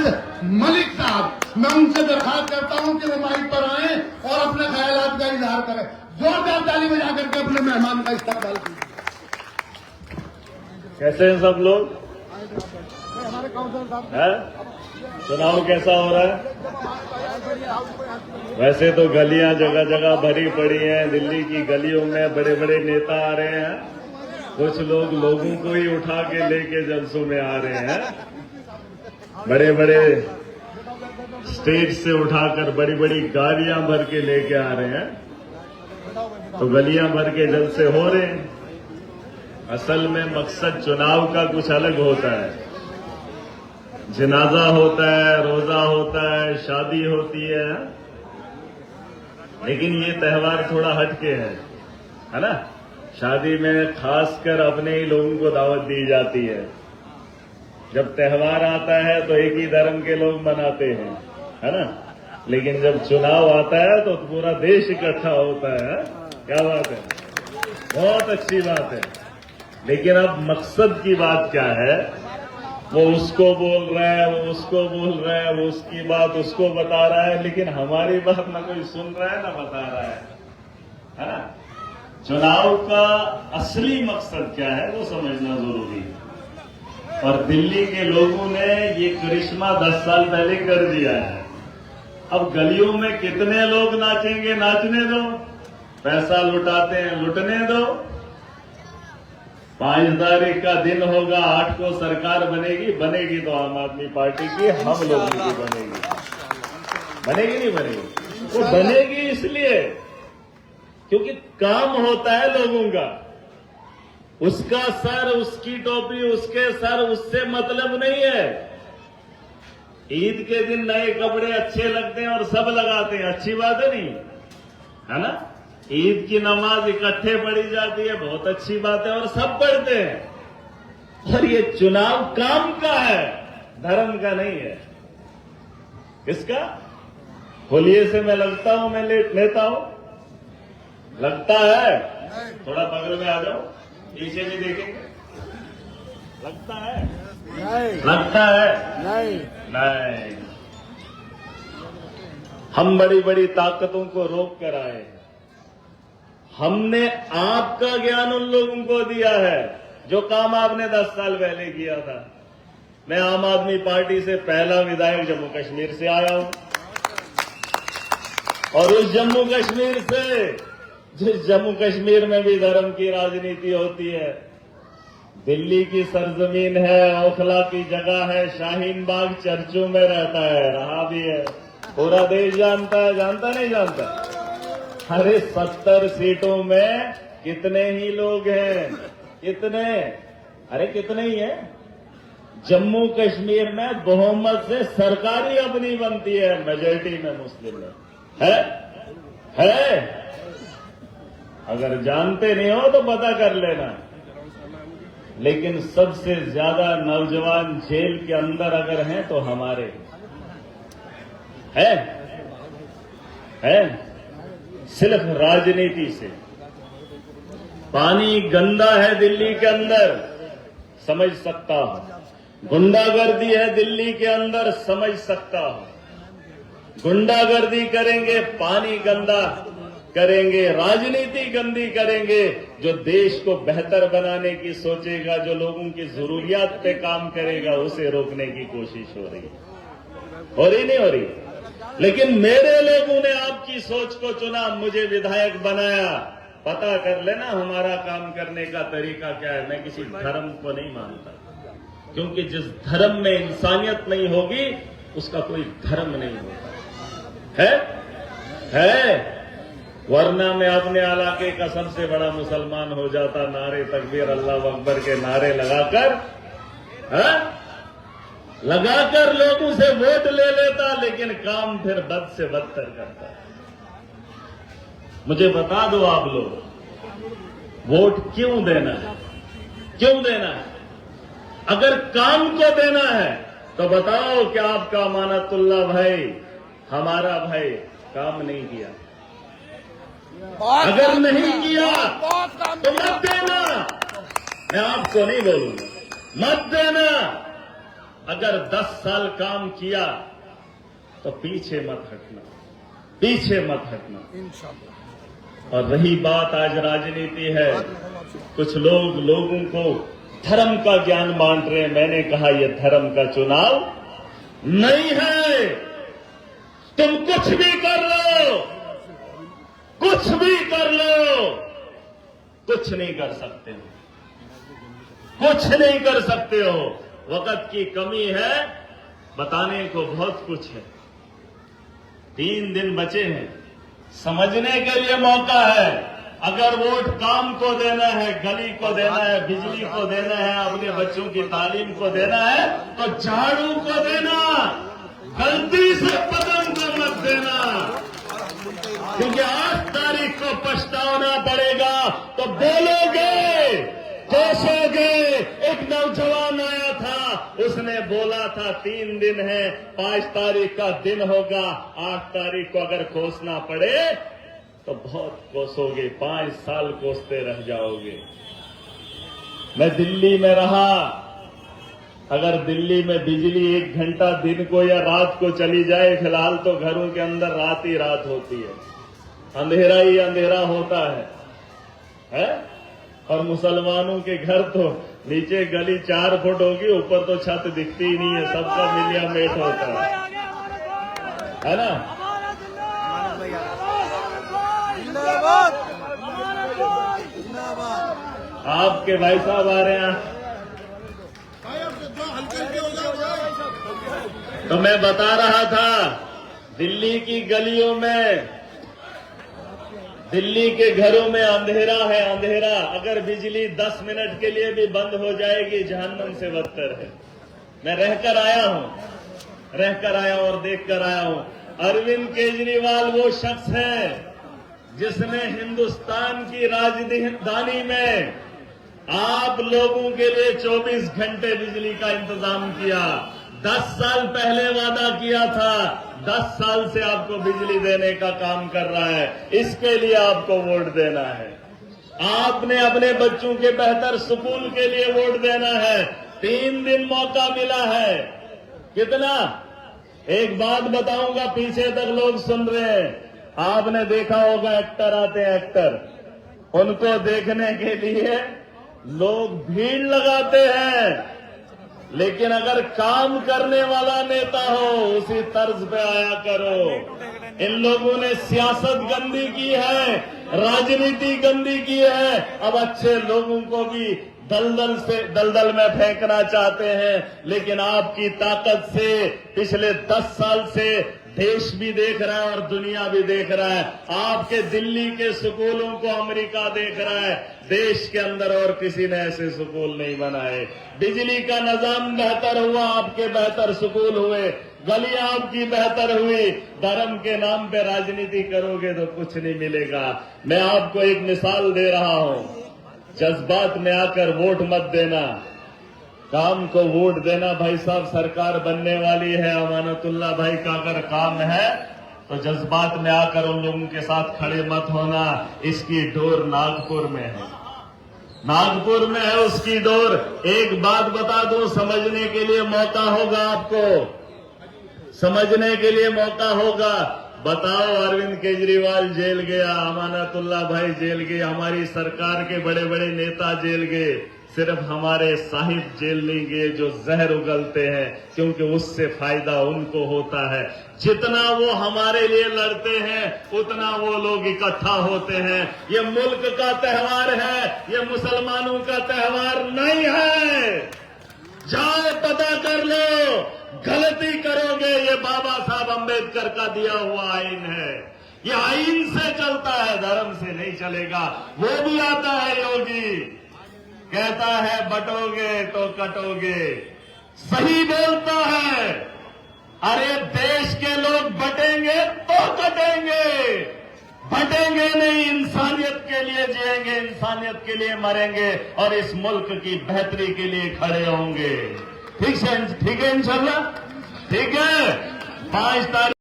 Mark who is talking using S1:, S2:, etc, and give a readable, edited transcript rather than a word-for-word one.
S1: फैज मलिक साहब, मैं उनसे दरखास्त करता हूं कि वो माइक पर आए और अपने ख्यालात का इजहार करें। जोरदार ताली बजा करके अपने मेहमान का इस्तकबाल कीजिए।
S2: कैसे हैं सब लोग? चुनाव कैसा हो रहा है? वैसे तो गलियां जगह जगह भरी पड़ी हैं। दिल्ली की गलियों में बड़े बड़े नेता आ रहे हैं। कुछ लोग लोगों को ही उठा के लेके जलसों में आ रहे हैं। बड़े बड़े स्टेज से उठाकर बड़ी बड़ी गाड़ियां भर के लेके आ रहे हैं। तो गलियां भर के जलसे हो रहे हैं। असल में मकसद चुनाव का कुछ अलग होता है। जनाजा होता है, रोजा होता है, शादी होती है, लेकिन ये त्योहार थोड़ा हटके है ना? शादी में खासकर अपने ही लोगों को दावत दी जाती है। जब त्योहार आता है तो एक ही धर्म के लोग मनाते हैं, है ना? लेकिन जब चुनाव आता है तो पूरा देश इकट्ठा होता है। क्या बात है? बहुत अच्छी बात है। लेकिन अब मकसद की बात क्या है? वो उसको बोल रहा है, वो उसको बोल रहा है, वो उसकी बात उसको बता रहा है, लेकिन हमारी बात ना कोई सुन रहा है ना बता रहा है ना? चुनाव का असली मकसद क्या है वो समझना जरूरी है। और दिल्ली के लोगों ने ये करिश्मा 10 साल पहले कर दिया है। अब गलियों में कितने लोग नाचेंगे, नाचने दो। पैसा लुटाते हैं, लुटने दो। 5 तारीख का दिन होगा, 8 को सरकार बनेगी तो आम आदमी पार्टी की, हम लोगों की बनेगी नहीं बनेगी? वो बनेगी इसलिए क्योंकि काम होता है लोगों का। उसका सर, उसकी टोपी, उसके सर, उससे मतलब नहीं है। ईद के दिन नए कपड़े अच्छे लगते हैं और सब लगाते हैं, अच्छी बात है नहीं, है ना? ईद की नमाज इकट्ठे पढ़ी जाती है, बहुत अच्छी बात है और सब पढ़ते हैं। और ये चुनाव काम का है, धर्म का नहीं है। किसका? होलिये से मैं लगता हूं, मैं लेता हूं, लगता है? थोड़ा बगल में आ जाओ, पीछे भी देखेंगे। लगता है? नहीं। लगता है? नहीं। नहीं। हम बड़ी बड़ी ताकतों को रोक कर आए हैं। हमने आपका ज्ञान उन लोगों को दिया है जो काम आपने 10 साल पहले किया था। मैं आम आदमी पार्टी से पहला विधायक जम्मू कश्मीर से आया हूं, और उस जम्मू कश्मीर से, जिस जम्मू कश्मीर में भी धर्म की राजनीति होती है, दिल्ली की सरजमीन है, औखला की जगह है, शाहीन बाग चर्चों में रहता है, रहा भी है, पूरा देश जानता है। जानता नहीं जानता? अरे 70 सीटों में कितने ही लोग हैं? कितने? अरे कितने ही हैं? जम्मू कश्मीर में बहुमत से सरकारी अपनी बनती है, मेजॉरिटी में मुस्लिम है। अगर जानते नहीं हो तो पता कर लेना। लेकिन सबसे ज्यादा नौजवान जेल के अंदर अगर हैं तो हमारे हैं। सिर्फ राजनीति से। पानी गंदा है दिल्ली के अंदर, समझ सकता हूं। गुंडागर्दी है दिल्ली के अंदर, समझ सकता हूं। गुंडागर्दी करेंगे, पानी गंदा करेंगे, राजनीति गंदी करेंगे। जो देश को बेहतर बनाने की सोचेगा, जो लोगों की जरूरियात पे काम करेगा, उसे रोकने की कोशिश हो रही है। हो रही नहीं हो रही? लेकिन मेरे लोगों ने आपकी सोच को चुना, मुझे विधायक बनाया। पता कर लेना हमारा काम करने का तरीका क्या है। मैं किसी धर्म को नहीं मानता, क्योंकि जिस धर्म में इंसानियत नहीं होगी उसका कोई धर्म नहीं होता है। वरना मैं अपने इलाके का सबसे बड़ा मुसलमान हो जाता, नारे तकबीर अल्लाह अकबर के नारे लगाकर लोगों से वोट ले लेता, लेकिन काम फिर बद से बदतर करता। मुझे बता दो आप लोग, वोट क्यों देना है? क्यों देना है? अगर काम को देना है तो बताओ कि आपका अमानतुल्लाह भाई, हमारा भाई काम नहीं किया। अगर नहीं किया तो मत देना। मैं आपको नहीं बोलूंगा, मत देना। अगर 10 साल काम किया तो पीछे मत हटना, पीछे मत हटना। और रही बात आज राजनीति है, कुछ लोगों को धर्म का ज्ञान बांट रहे हैं। मैंने कहा यह धर्म का चुनाव नहीं है। तुम कुछ भी कर लो, कुछ भी कर लो, कुछ नहीं कर सकते हो, कुछ नहीं कर सकते हो। वक्त की कमी है, बताने को बहुत कुछ है। 3 दिन बचे हैं, समझने के लिए मौका है। अगर वोट काम को देना है, गली को देना है, बिजली को देना है, अपने बच्चों की तालीम को देना है, तो झाड़ू को देना, गलती से पतंग को मत देना। क्योंकि 8 तारीख को पछताना पड़ेगा। तो बोलोगे, कोसोगे। एक नौजवान आया था, उसने बोला था 3 दिन है, 5 तारीख का दिन होगा, 8 तारीख को अगर कोसना पड़े तो बहुत कोसोगे, 5 साल कोसते रह जाओगे। मैं दिल्ली में रहा, अगर दिल्ली में बिजली 1 घंटा दिन को या रात को चली जाए, फिलहाल तो घरों के अंदर रात ही रात होती है, अंधेरा ही अंधेरा होता है? और मुसलमानों के घर तो नीचे गली 4 फुट होगी, ऊपर तो छत दिखती ही नहीं है, सबका मिलिया मेट होता है ना? आपके भाई साहब आ रहे हैं, तो मैं बता रहा था दिल्ली की गलियों में, दिल्ली के घरों में अंधेरा है, अंधेरा। अगर बिजली 10 मिनट के लिए भी बंद हो जाएगी, जहन्नम से बदतर है। मैं रहकर आया हूं और देखकर आया हूं। अरविंद केजरीवाल वो शख्स है जिसने हिंदुस्तान की राजधानी में आप लोगों के लिए 24 घंटे बिजली का इंतजाम किया। 10 साल पहले वादा किया था, 10 साल से आपको बिजली देने का काम कर रहा है। इसके लिए आपको वोट देना है। आपने अपने बच्चों के बेहतर स्कूल के लिए वोट देना है। 3 दिन मौका मिला है। कितना? एक बात बताऊंगा, पीछे तक लोग सुन रहे हैं। आपने देखा होगा एक्टर आते हैं, एक्टर, उनको देखने के लिए लोग भीड़ लगाते हैं। लेकिन अगर काम करने वाला नेता हो, उसी तर्ज पे आया करो। इन लोगों ने सियासत गंदी की है, राजनीति गंदी की है। अब अच्छे लोगों को भी दलदल में फेंकना चाहते हैं। लेकिन आपकी ताकत से पिछले 10 साल से देश भी देख रहा है और दुनिया भी देख रहा है। आपके दिल्ली के स्कूलों को अमेरिका देख रहा है। देश के अंदर और किसी ने ऐसे स्कूल नहीं बनाए। बिजली का निजाम बेहतर हुआ, आपके बेहतर स्कूल हुए, गलियां आपकी बेहतर हुई। धर्म के नाम पे राजनीति करोगे तो कुछ नहीं मिलेगा। मैं आपको एक मिसाल दे रहा हूं, जज्बात में आकर वोट मत देना, काम को वोट देना। भाई साहब, सरकार बनने वाली है, अमानतुल्लाह भाई का अगर काम है तो जज्बात में आकर उन लोगों के साथ खड़े मत होना। इसकी डोर नागपुर में है, नागपुर में है उसकी डोर। एक बात बता दूं, समझने के लिए मौका होगा, आपको समझने के लिए मौका होगा। बताओ, अरविंद केजरीवाल जेल गया, अमानतुल्लाह भाई जेल गए, हमारी सरकार के बड़े बड़े नेता जेल गए। सिर्फ हमारे साहिब जेल नहीं गए जो जहर उगलते हैं, क्योंकि उससे फायदा उनको होता है। जितना वो हमारे लिए लड़ते हैं उतना वो लोग इकट्ठा होते हैं। ये मुल्क का त्योहार है, ये मुसलमानों का त्योहार नहीं है। जाओ पता कर लो, गलती करोगे। ये बाबा साहब अम्बेडकर का दिया हुआ आईन है, ये आईन से चलता है, धर्म से नहीं चलेगा। वो भी आता है योगी, कहता है बटोगे तो कटोगे, सही बोलता है। अरे देश के लोग बटेंगे तो कटेंगे, बटेंगे नहीं, इंसानियत के लिए जिएंगे, इंसानियत के लिए मरेंगे और इस मुल्क की बेहतरी के लिए खड़े होंगे। ठीक है इंशाल्लाह, ठीक है। 5 तारीख